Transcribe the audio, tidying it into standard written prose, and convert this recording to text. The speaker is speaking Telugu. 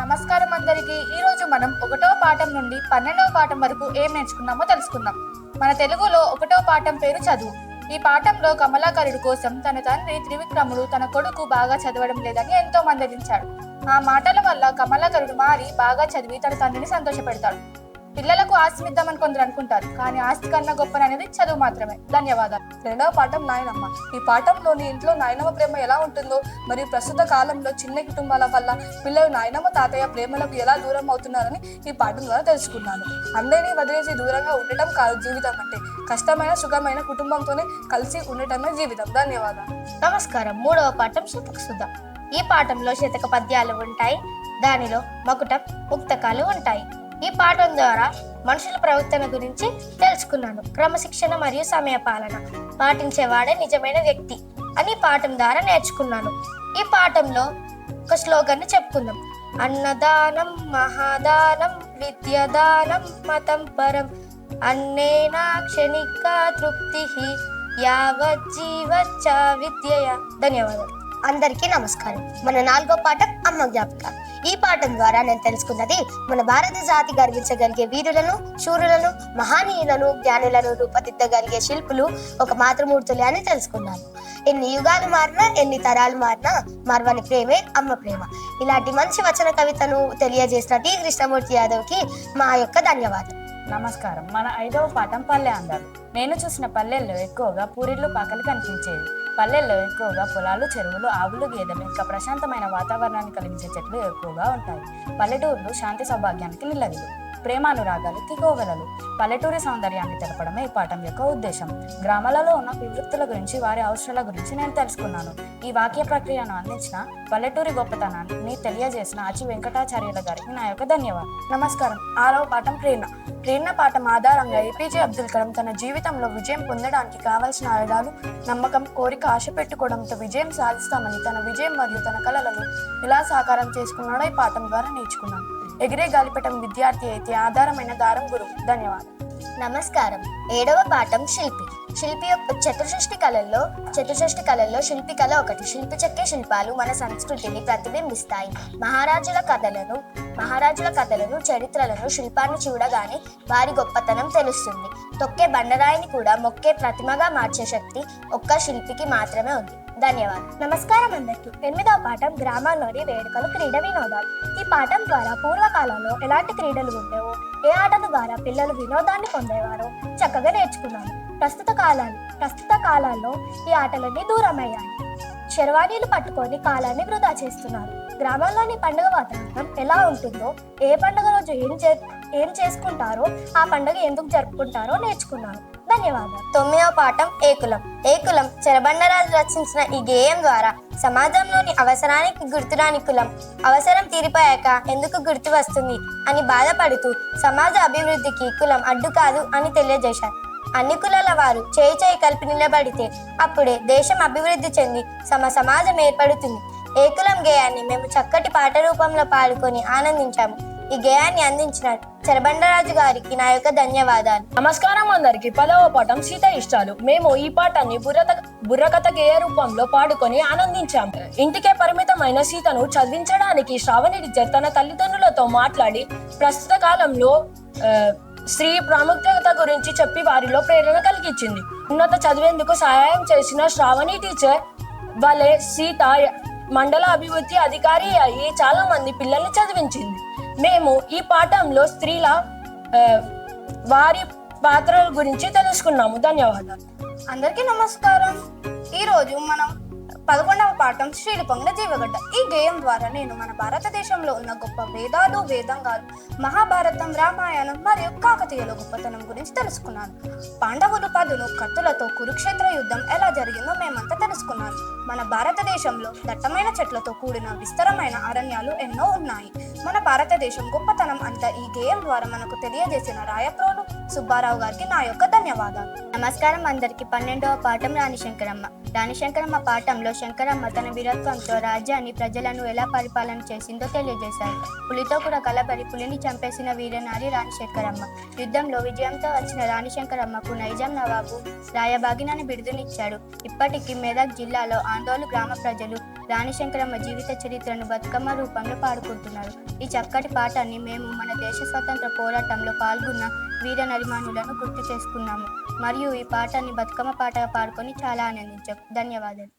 నమస్కారం అందరికీ. ఈ రోజు మనం 1వ పాఠం నుండి 12వ పాఠం వరకు ఏం నేర్చుకున్నామో తెలుసుకుందాం. మన తెలుగులో 1వ పాఠం పేరు చదువు. ఈ పాఠంలో కమలాకరుడు కోసం తన తండ్రి త్రివిక్రముడు తన కొడుకు బాగా చదవడం లేదని ఎంతో మందలించాడు. ఆ మాటల వల్ల కమలాకరుడు మారి బాగా చదివి తన తండ్రిని సంతోషపెడతాడు. పిల్లలకు ఆస్తినిద్దామని కొందరు అనుకుంటారు, కానీ ఆస్తి కన్నా గొప్పననేది చదువు మాత్రమే. ధన్యవాదాలు. 2వ పాఠం నాయనమ్మ. ఈ పాఠంలోని ఇంట్లో నాయనమ్మ ప్రేమ ఎలా ఉంటుందో మరియు ప్రస్తుత కాలంలో చిన్న కుటుంబాల వల్ల పిల్లలు నాయనమ్మ తాతయ్య ప్రేమలకు ఎలా దూరం అవుతున్నారని ఈ పాఠం ద్వారా తెలుసుకున్నాను. అందరినీ వదిలేసి దూరంగా ఉండటం కాదు జీవితం అంటే, కష్టమైన సుఖమైన కుటుంబంతోనే కలిసి ఉండటమే జీవితం. ధన్యవాదాలు. నమస్కారం. 3వ పాఠం శతకసుధ. ఈ పాఠంలో శతక పద్యాలు ఉంటాయి. దానిలో మకుటం ముక్తకాలు ఉంటాయి. ఈ పాఠం ద్వారా మనుషుల ప్రవర్తన గురించి తెలుసుకున్నాను. క్రమశిక్షణ మరియు సమయ పాలన పాటించేవాడే నిజమైన వ్యక్తి అని పాఠం ద్వారా నేర్చుకున్నాను. ఈ పాఠంలో ఒక స్లోగన్ చెప్పుకుందాం. అన్నదానం మహాదానం విద్యాదానం మతం పరం అన్నేనా క్షణిక తృప్తి యావజ్జీవచ్చ విద్యయ. ధన్యవాదాలు. అందరికీ నమస్కారం. మన 4వ పాఠం అమ్మ జ్ఞాపిక. ఈ పాఠం ద్వారా నేను తెలుసుకున్నది మన భారత జాతి గర్వించగలిగే వీరులను, శూరులను, మహానీయులను, జ్ఞానులను రూపదిద్దగలిగే శిల్పులు ఒక మాతృమూర్తులే అని తెలుసుకున్నాను. ఎన్ని యుగాలు మారినా, ఎన్ని తరాలు మారినా మరవని ప్రేమే అమ్మ ప్రేమ. ఇలాంటి మంచి వచన కవితను తెలియజేసిన టి కృష్ణమూర్తి యాదవ్కి మా యొక్క ధన్యవాదాలు. నమస్కారం. మన 5వ పాఠం పల్లె అందాలు. నేను చూసిన పల్లెల్లో ఎక్కువగా పూరిళ్ళు పాకలు కనిపించేవి. పల్లెల్లో ఎక్కువగా పొలాలు, చెరువులు, ఆవులు, గేదెలు, ఇంకా ప్రశాంతమైన వాతావరణాన్ని కలిగించే చెట్లు ఎక్కువగా ఉంటాయి. పల్లెటూర్లు శాంతి సౌభాగ్యానికి నిలవిలు, ప్రేమానురాగాలకి కోవెలలు. పల్లెటూరి సౌందర్యాన్ని తెలపడమే ఈ పాఠం యొక్క ఉద్దేశం. గ్రామాలలో ఉన్న వివృత్తుల గురించి, వారి అవసరాల గురించి నేను తెలుసుకున్నాను. ఈ వాక్య ప్రక్రియను అందించిన పల్లెటూరి గొప్పతనాన్ని తెలియజేసిన అచి వెంకటాచార్యుల గారికి నా యొక్క ధన్యవాదాలు. నమస్కారం. 6వ పాఠం ప్రేరణ. ప్రేరణ పాఠం ఆధారంగా ఏపీజే అబ్దుల్ కలాం తన జీవితంలో విజయం పొందడానికి కావాల్సిన ఆయుధాలు నమ్మకం, కోరిక, ఆశ పెట్టుకోవడంతో విజయం సాధిస్తామని తన విజయం మరియు తన కలలను ఎలా సాకారం చేసుకున్నాడో ఈ పాఠం ద్వారా నేర్చుకున్నాను. ఎగిరే గాలిపటం విద్యార్థి అయితే ఆధారమైన దారం గురువు. ధన్యవాదాలు. నమస్కారం. 7వ పాఠం శిల్పి. చతుషష్ఠి కళల్లో శిల్పి కళ ఒకటి. శిల్పి చెక్కే శిల్పాలు మన సంస్కృతిని ప్రతిబింబిస్తాయి. మహారాజుల కథలను, చరిత్రలను, శిల్పాన్ని చూడగానే వారి గొప్పతనం తెలుస్తుంది. తొక్కే బండరాయిని కూడా మొక్కే ప్రతిమగా మార్చే శక్తి ఒక్క శిల్పికి మాత్రమే ఉంది. ధన్యవాదాలు. నమస్కారం అందరికీ. 8వ పాఠం గ్రామాల్లోని వేడుకలు, క్రీడ వినోదాలు. ఈ పాఠం ద్వారా పూర్వకాలంలో ఎలాంటి క్రీడలు ఉండేవో, ఏ ఆటల ద్వారా పిల్లలు వినోదాన్ని పొందేవారో చక్కగా నేర్చుకున్నాను. ప్రస్తుత కాలాల్లో ఈ ఆటలన్నీ దూరమయ్యాయి. శర్వాణీలు పట్టుకొని కాలాన్ని వృధా చేస్తున్నారు. గ్రామాల్లోని పండుగ వాతావరణం ఎలా ఉంటుందో, ఏ పండుగ రోజు ఏం చేసుకుంటారో, ఆ పండుగ ఎందుకు జరుపుకుంటారో నేర్చుకున్నాను. ధన్యవాదాలు. 9వ పాఠం ఏకులం. చెరబండరాజు రచించిన ఈ గేయం ద్వారా సమాజంలోని అవసరానికి గుర్తురాని కులం అవసరం తీరిపోయాక ఎందుకు గుర్తు వస్తుంది అని బాధపడుతూ సమాజ అభివృద్ధికి కులం అడ్డు కాదు అని తెలియజేశారు. అన్ని కులాల వారు చేయి కలిపి నిలబడితే అప్పుడే దేశం అభివృద్ధి చెంది సమాజం ఏర్పడుతుంది. ఏకులం గేయాన్ని మేము చక్కటి పాట రూపంలో పాడుకొని ఆనందించాము. ఈ గేయాన్ని అందించిన చెరబండరాజు గారికి నా యొక్క ధన్యవాదాలు. నమస్కారం అందరికి. 10వ పాఠం సీత ఇష్టాలు. మేము ఈ పాఠాన్ని బుర్రకథ గేయ రూపంలో పాడుకొని ఆనందించాం. ఇంటికే పరిమితమైన సీతను చదివించడానికి శ్రావణి టీచర్ తన తల్లిదండ్రులతో మాట్లాడి ప్రస్తుత కాలంలో స్త్రీ ప్రాముఖ్యత గురించి చెప్పి వారిలో ప్రేరణ కలిగించింది. ఉన్నత చదివేందుకు సహాయం చేసిన శ్రావణి టీచర్ వలె సీత మండల అభివృద్ధి అధికారి అయి చాలా మంది పిల్లల్ని చదివించింది. మేము ఈ పాఠంలో స్త్రీల వారి పాత్రల గురించి తెలుసుకున్నాము. ధన్యవాదాలు. అందరికీ నమస్కారం. ఈ రోజు మనం 11వ పాఠం శ్రీలిపంగ జీవగడ్డ. ఈ గేయం ద్వారా నేను మన భారతదేశంలో ఉన్న గొప్ప వేదాలు, వేదంగాలు, మహాభారతం, రామాయణం మరియు కాకతీయుల గొప్పతనం గురించి తెలుసుకున్నాను. పాండవులు 10 కత్తులతో కురుక్షేత్ర యుద్ధం ఎలా జరిగిందో మేమంతా తెలుసుకున్నాను. మన భారతదేశంలో దట్టమైన చెట్లతో కూడిన విస్తరమైన అరణ్యాలు ఎన్నో ఉన్నాయి. మన భారతదేశం గొప్పతనం అంతా ఈ గేయం ద్వారా మనకు తెలియజేసిన రాయప్రోలు సుబ్బారావు గారికి నా యొక్క ధన్యవాదాలు. నమస్కారం అందరికి. 12వ పాఠం రాణిశంకరమ్మ పాఠంలో శంకరమ్మ తన వీరత్వంతో రాజ్యాన్ని, ప్రజలను ఎలా పరిపాలన చేసిందో తెలియజేశారు. పులితో కూడా కలబడి పులిని చంపేసిన వీరనారి రాణిశంకరమ్మ. యుద్ధంలో విజయంతో వచ్చిన రాణిశంకరమ్మకు నైజాం నవాబు రాయబాగినని బిరుదునిచ్చాడు. ఇప్పటికీ మెదక్ జిల్లాలో ఆందోళన గ్రామ ప్రజలు రాణి శంకరమ్మ జీవిత చరిత్రను బతుకమ్మ రూపంలో పాడుకుంటున్నారు. ఈ చక్కటి పాఠాన్ని మేము మన దేశ స్వాతంత్ర పోరాటంలో పాల్గొన్న వీర నరిమానులను గుర్తు చేసుకున్నాము మరియు ఈ పాఠాన్ని బతుకమ్మ పాటగా పాడుకొని చాలా ఆనందించాం. ధన్యవాదాలు.